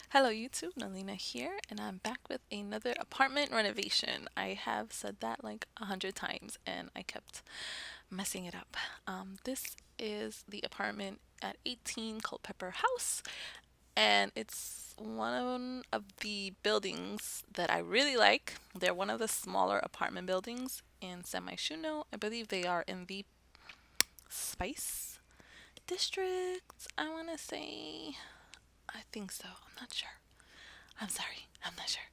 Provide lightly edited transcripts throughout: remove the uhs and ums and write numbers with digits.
Hello YouTube, Nalina here, and I'm back with another apartment renovation. I have said that like 100 times and I kept messing it up. This is the apartment at 18 Culpepper House, and it's one of the buildings that I really like. They're one of the smaller apartment buildings in Semi-Shuno. I believe they are in the Spice District, I want to say. I think so. I'm not sure. I'm sorry, I'm not sure.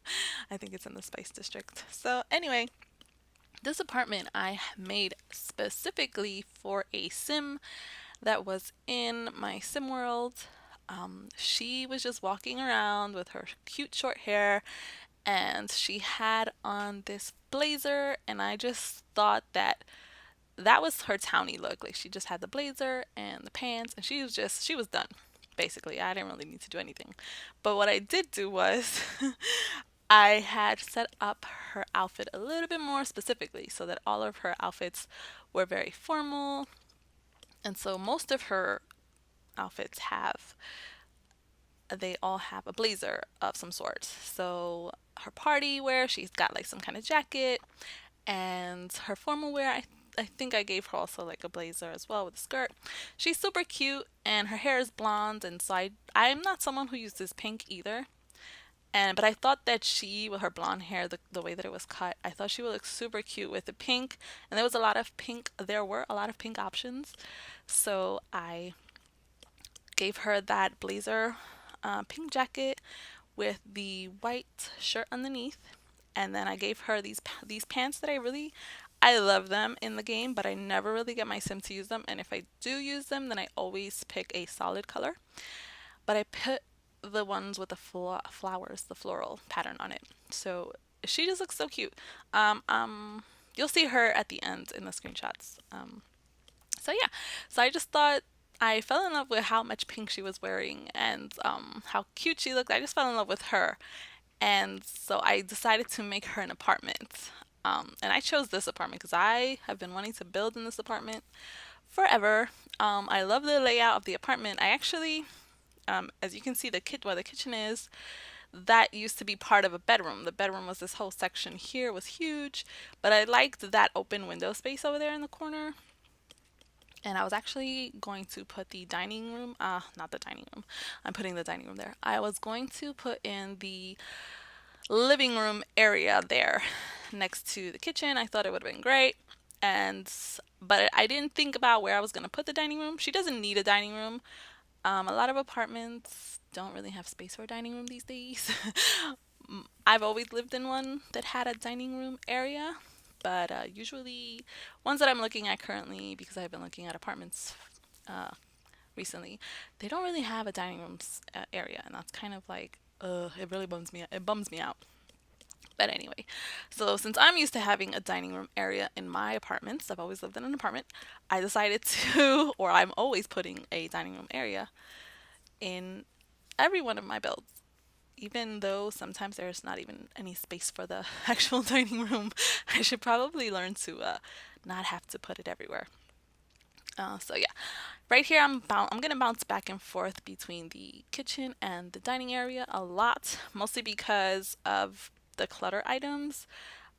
I think it's in the Spice District. So, anyway, this apartment I made specifically for a sim that was in my sim world. She was just walking around with her cute short hair and she had on this blazer, and I just thought that that was her townie look. Like she just had the blazer and the pants, and she was done. Basically, I didn't really need to do anything. But what I did do was I had set up her outfit a little bit more specifically so that all of her outfits were very formal. And so most of her outfits they all have a blazer of some sort. So her party wear, she's got like some kind of jacket, and her formal wear, I think I gave her also like a blazer as well with a skirt. She's super cute and her hair is blonde, and so I'm not someone who uses pink either. And but I thought that she, with her blonde hair, the way that it was cut, I thought she would look super cute with the pink. And there was a lot of pink. There were a lot of pink options, so I gave her that blazer, pink jacket with the white shirt underneath, and then I gave her these pants that I love them in the game, but I never really get my sim to use them. And if I do use them, then I always pick a solid color. But I put the ones with the flowers, the floral pattern on it. So she just looks so cute. You'll see her at the end in the screenshots. So yeah, so I just thought I fell in love with how much pink she was wearing and how cute she looked. I just fell in love with her, and so I decided to make her an apartment. And I chose this apartment because I have been wanting to build in this apartment forever. I love the layout of the apartment. I actually, as you can see, where the kitchen is, that used to be part of a bedroom. The bedroom was this whole section here, was huge, but I liked that open window space over there in the corner. And I was actually going to put the dining room, not the dining room. I'm putting the dining room there. I was going to put in the living room area there next to the kitchen. I thought it would have been great. And but I didn't think about where I was going to put the dining room. She doesn't need a dining room. A lot of apartments don't really have space for a dining room these days. I've always lived in one that had a dining room area, but usually ones that I'm looking at currently, because I've been looking at apartments uh, recently, they don't really have a dining room area, and that's kind of like, it really bums me. It bums me out. But anyway, so since I'm used to having a dining room area in my apartments, I've always lived in an apartment, I decided to, or I'm always putting a dining room area in every one of my builds. Even though sometimes there's not even any space for the actual dining room, I should probably learn to not have to put it everywhere. So yeah, right here I'm gonna bounce back and forth between the kitchen and the dining area a lot, mostly because of the clutter items.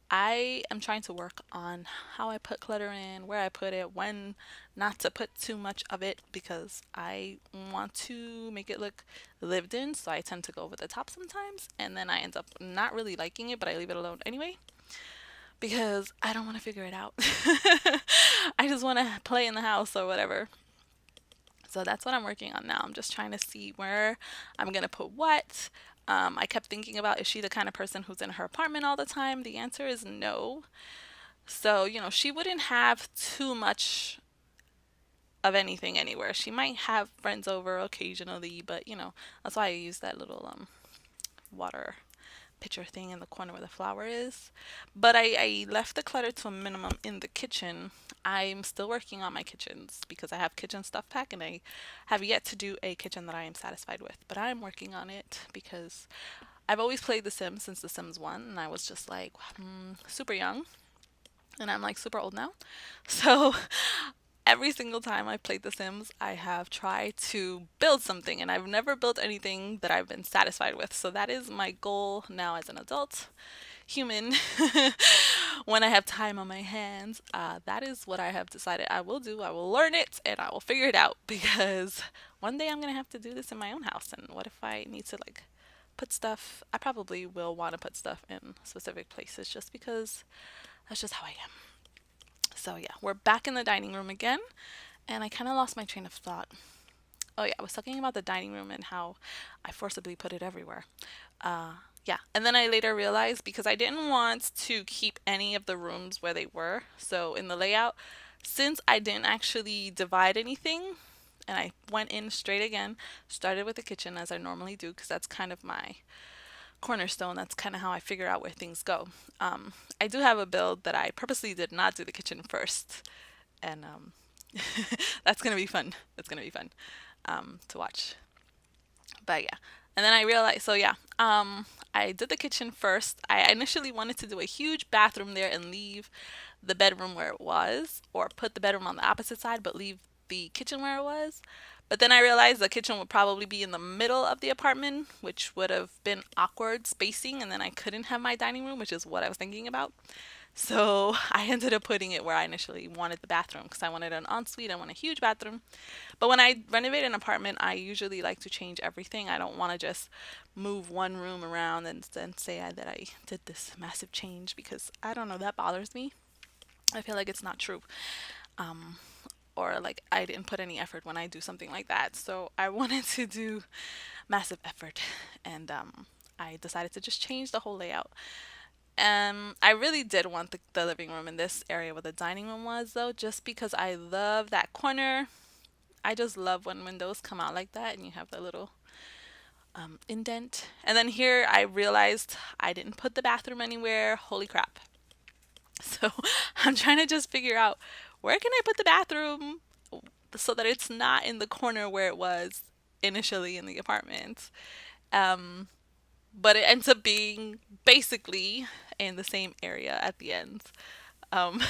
I am trying to work on how I put clutter in, where I put it, when not to put too much of it because I want to make it look lived in. So I tend to go over the top sometimes, and then I end up not really liking it, but I leave it alone anyway because I don't want to figure it out. I just want to play in the house or whatever. So that's what I'm working on now. I'm just trying to see where I'm going to put what. I kept thinking about, is she the kind of person who's in her apartment all the time? The answer is no. So, she wouldn't have too much of anything anywhere. She might have friends over occasionally, but that's why I use that little water pitcher thing in the corner where the flower is. But I left the clutter to a minimum in the kitchen. I'm still working on my kitchens because I have kitchen stuff pack and I have yet to do a kitchen that I am satisfied with. But I'm working on it because I've always played The Sims since The Sims 1, and I was just like super young, and I'm like super old now. So every single time I played The Sims, I have tried to build something, and I've never built anything that I've been satisfied with. So that is my goal now as an adult human. When I have time on my hands, that is what I have decided I will do. I will learn it and I will figure it out because one day I'm gonna have to do this in my own house. And what if I need to like put stuff? I probably will want to put stuff in specific places just because that's just how I am. So yeah, we're back in the dining room again, and I kind of lost my train of thought. Oh yeah, I was talking about the dining room and how I forcibly put it everywhere. Uh, yeah, and then I later realized because I didn't want to keep any of the rooms where they were. So in the layout, since I didn't actually divide anything, and I went in straight again, started with the kitchen as I normally do because that's kind of my cornerstone. That's kind of how I figure out where things go. I do have a build that I purposely did not do the kitchen first, and that's gonna be fun. That's gonna be fun to watch. But yeah, and then I realized. So yeah, I did the kitchen first. I initially wanted to do a huge bathroom there and leave the bedroom where it was, or put the bedroom on the opposite side, but leave the kitchen where it was. But then I realized the kitchen would probably be in the middle of the apartment, which would have been awkward spacing, and then I couldn't have my dining room, which is what I was thinking about. So I ended up putting it where I initially wanted the bathroom because I wanted an ensuite. I want a huge bathroom. But when I renovate an apartment, I usually like to change everything. I don't want to just move one room around and then say that I did this massive change because I don't know, that bothers me. I feel like it's not true. Um, or like I didn't put any effort when I do something like that. So I wanted to do massive effort, and I decided to just change the whole layout. I really did want the living room in this area where the dining room was, though, just because I love that corner. I just love when windows come out like that and you have the little indent. And then here I realized I didn't put the bathroom anywhere. Holy crap. So I'm trying to just figure out where can I put the bathroom so that it's not in the corner where it was initially in the apartment. Um, but it ends up being basically in the same area at the end. Um,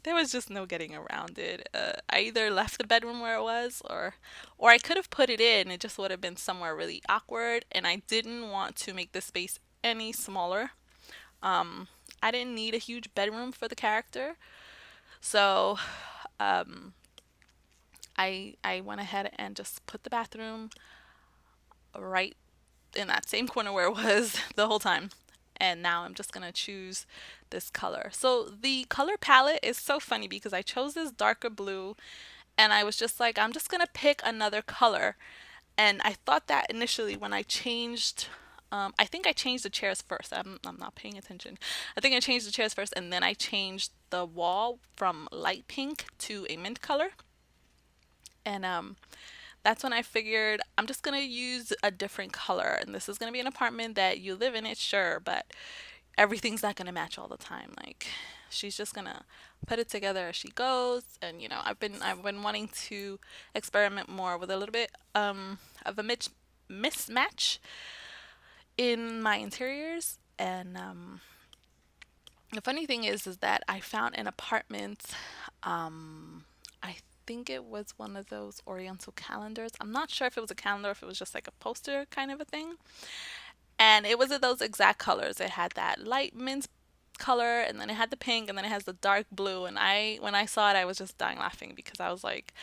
there was just no getting around it. I either left the bedroom where it was, or I could have put it in. It just would have been somewhere really awkward, and I didn't want to make the space any smaller. Um, I didn't need a huge bedroom for the character, so um, I went ahead and just put the bathroom right in that same corner where it was the whole time. And now I'm just gonna choose this color. So the color palette is so funny because I chose this darker blue and I was just like, I'm just gonna pick another color. And I thought that initially when I changed, I think I changed the chairs first. I'm not paying attention. I think I changed the chairs first and then I changed the wall from light pink to a mint color. And that's when I figured I'm just gonna use a different color. And this is gonna be an apartment that you live in it, sure, but everything's not gonna match all the time. Like she's just gonna put it together as she goes. And I've been wanting to experiment more with a little bit of a mismatch in my interiors. And the funny thing is that I found an apartment. I think it was one of those Oriental calendars. I'm not sure if it was a calendar, or if it was just like a poster kind of a thing. And it was of those exact colors. It had that light mint color, and then it had the pink, and then it has the dark blue. And when I saw it, I was just dying laughing because I was like,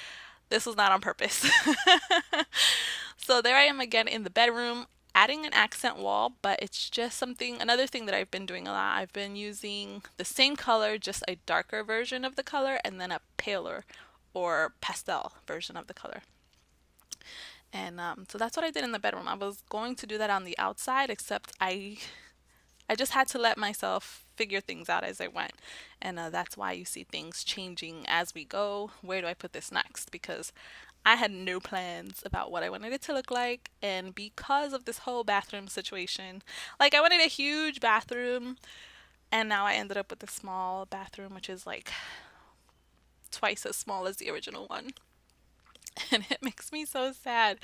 this was not on purpose. So there I am again in the bedroom, adding an accent wall, but it's just another thing that I've been doing a lot. I've been using the same color, just a darker version of the color, and then a paler or pastel version of the color. And so that's what I did in the bedroom. I was going to do that on the outside, except I just had to let myself figure things out as I went. And that's why you see things changing as we go. Where do I put this next? Because I had no plans about what I wanted it to look like. And because of this whole bathroom situation, like I wanted a huge bathroom, and now I ended up with a small bathroom, which is like twice as small as the original one. And it makes me so sad.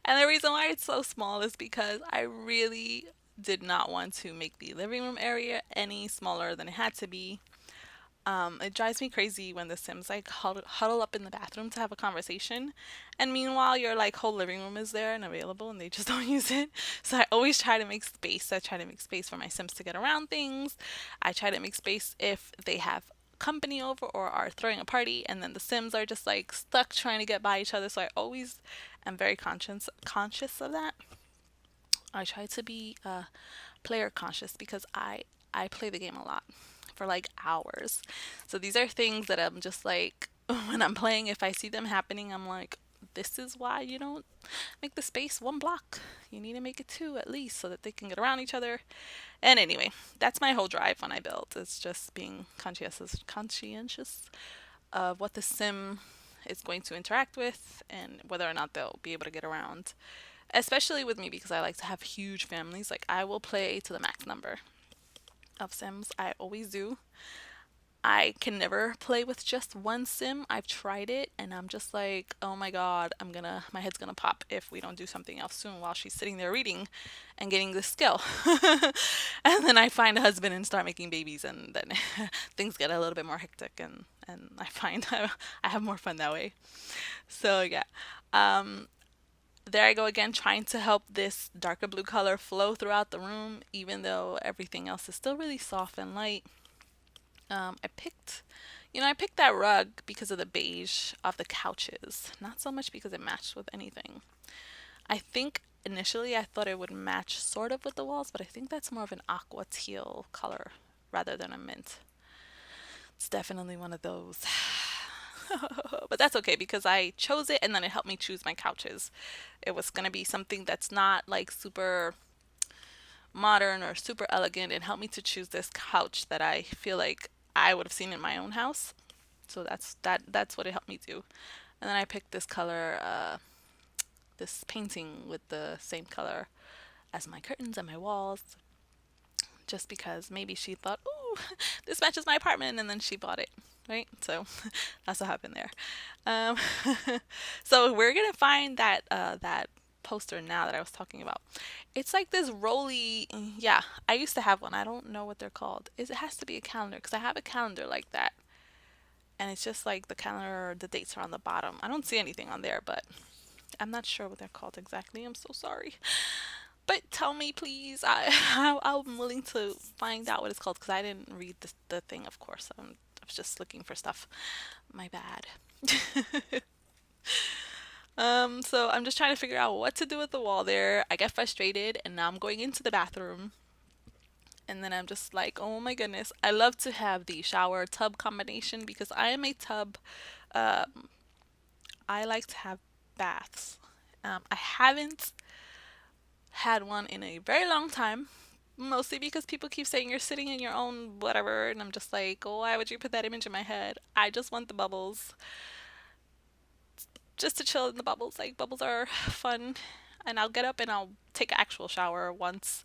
And the reason why it's so small is because I really did not want to make the living room area any smaller than it had to be. It drives me crazy when the Sims like huddle up in the bathroom to have a conversation, and meanwhile your like whole living room is there and available, and they just don't use it. So I always try to make space. I try to make space for my Sims to get around things. I try to make space if they have company over or are throwing a party, and then the Sims are just like stuck trying to get by each other. So I always am very conscious of that. I try to be player conscious because I play the game a lot for like hours. So these are things that I'm just like when I'm playing, if I see them happening, I'm like, this is why you don't make the space one block. You need to make it two at least so that they can get around each other. And anyway, that's my whole drive when I build. It's just being conscientious of what the sim is going to interact with and whether or not they'll be able to get around. Especially with me because I like to have huge families. Like I will play to the max number of Sims. I always do. I can never play with just one sim. I've tried it and I'm just like, oh my god, my head's gonna pop if we don't do something else soon while she's sitting there reading and getting this skill. And then I find a husband and start making babies and then things get a little bit more hectic and I find I have more fun that way. So yeah. Um there I go again, trying to help this darker blue color flow throughout the room, even though everything else is still really soft and light. I picked that rug because of the beige of the couches, not so much because it matched with anything. I think initially I thought it would match sort of with the walls, but I think that's more of an aqua teal color rather than a mint. It's definitely one of those. But that's okay because I chose it and then it helped me choose my couches. It was going to be something that's not like super modern or super elegant and helped me to choose this couch that I feel like I would have seen in my own house. So that's what it helped me do. And then I picked this color, this painting with the same color as my curtains and my walls, just because maybe she thought, "Ooh, this matches my apartment," and then she bought it, right? So that's what happened there. Um, so we're gonna find that poster now that I was talking about. It's like this rolly. Yeah, I used to have one. I don't know what they're called. It has to be a calendar because I have a calendar like that, and it's just like the calendar. The dates are on the bottom. I don't see anything on there, but I'm not sure what they're called exactly. I'm so sorry. But tell me, please. I'm willing to find out what it's called because I didn't read the thing, of course. I was just looking for stuff. My bad. So I'm just trying to figure out what to do with the wall there. I get frustrated and now I'm going into the bathroom. And then I'm just like, oh my goodness. I love to have the shower tub combination because I am a tub. Um, I like to have baths. I haven't had one in a very long time. Mostly because people keep saying you're sitting in your own whatever, and I'm just like, oh, why would you put that image in my head? I just want the bubbles, just to chill in the bubbles. Like bubbles are fun, and I'll get up and I'll take an actual shower once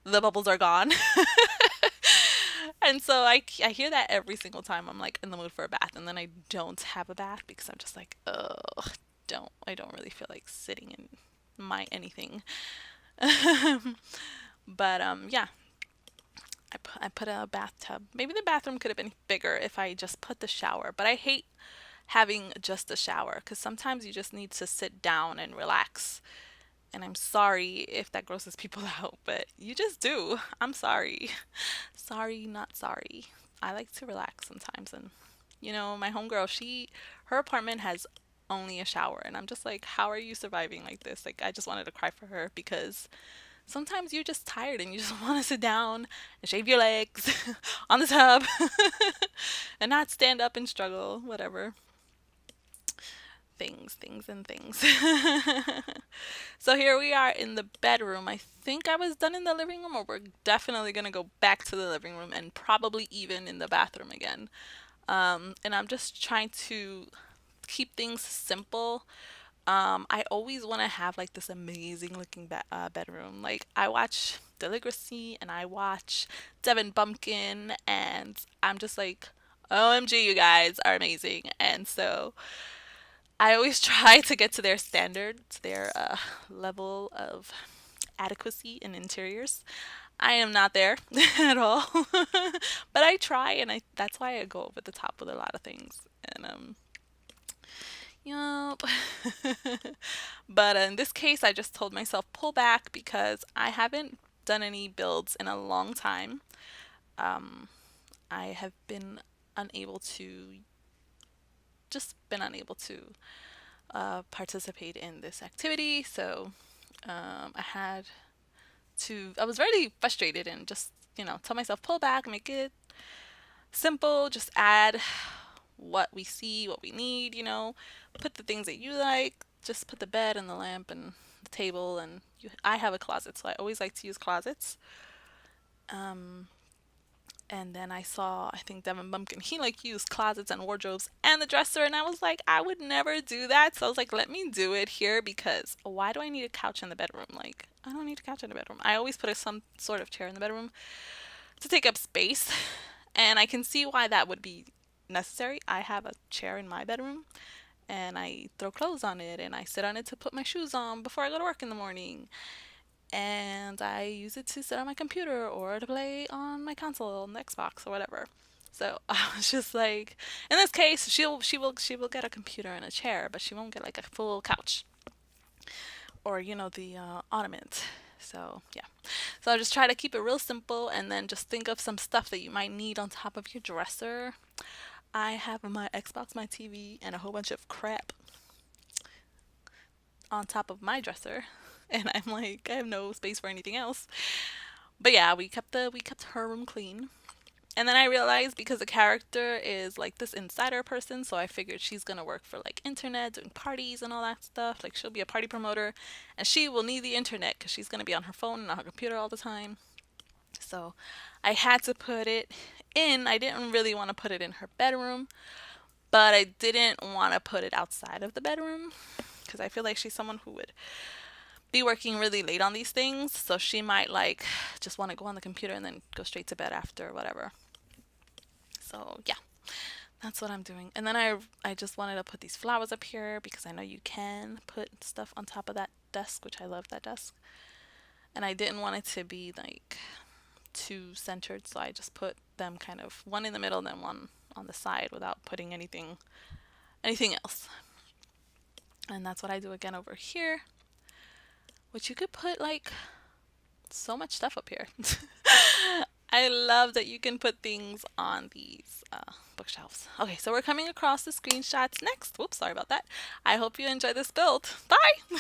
the bubbles are gone. And so I hear that every single time I'm like in the mood for a bath, and then I don't have a bath because I'm just like, ugh, I don't really feel like sitting in my anything. But yeah, I put a bathtub. Maybe the bathroom could have been bigger if I just put the shower. But I hate having just a shower because sometimes you just need to sit down and relax. And I'm sorry if that grosses people out, but you just do. I'm sorry. Sorry, not sorry. I like to relax sometimes. And, my homegirl, her apartment has only a shower. And I'm just like, how are you surviving like this? Like, I just wanted to cry for her because sometimes you're just tired and you just want to sit down and shave your legs on the tub and not stand up and struggle, whatever. Things, and things. So here we are in the bedroom. I think I was done in the living room, or we're definitely going to go back to the living room and probably even in the bathroom again. And I'm just trying to keep things simple. I always want to have like this amazing looking bedroom. Like I watch Deligracy and I watch Devin Bumpkin, and I'm just like, OMG, you guys are amazing. And so I always try to get to their standard, to their level of adequacy in interiors. I am not there at all. But I try, and I that's why I go over the top with a lot of things. And yup. But in this case, I just told myself pull back because I haven't done any builds in a long time. Um, I have been unable to unable to participate in this activity. So I was really frustrated and just, tell myself pull back, make it simple, just add what we see, what we need, put the things that you like, just put the bed and the lamp and the table and I have a closet, so I always like to use closets. Um, and then I saw, I think Devin Bumpkin, he like used closets and wardrobes and the dresser, and I was like, I would never do that. So I was like, let me do it here because why do I need a couch in the bedroom? Like, I don't need a couch in the bedroom. I always put some sort of chair in the bedroom to take up space, and I can see why that would be necessary. I have a chair in my bedroom and I throw clothes on it and I sit on it to put my shoes on before I go to work in the morning, and I use it to sit on my computer or to play on my console on the Xbox or whatever. So I was just like, in this case, she will get a computer and a chair, but she won't get like a full couch or the ottoman. So yeah, so I just try to keep it real simple, and then just think of some stuff that you might need on top of your dresser. I have my Xbox, my TV, and a whole bunch of crap on top of my dresser, and I'm like, I have no space for anything else. But yeah, we kept her room clean. And then I realized because the character is like this insider person, so I figured she's gonna work for like internet, doing parties and all that stuff. Like she'll be a party promoter, and she will need the internet because she's gonna be on her phone and on her computer all the time. So I had to put it in. I didn't really want to put it in her bedroom, but I didn't want to put it outside of the bedroom because I feel like she's someone who would be working really late on these things, so she might like just want to go on the computer and then go straight to bed after whatever. So yeah, that's what I'm doing. And then I just wanted to put these flowers up here because I know you can put stuff on top of that desk, which I love that desk. And I didn't want it to be like too centered, so I just put them kind of one in the middle and then one on the side without putting anything else. And that's what I do again over here, which you could put like so much stuff up here. I love that you can put things on these bookshelves. Okay, so we're coming across the screenshots next. Whoops, sorry about that. I hope you enjoy this build. Bye!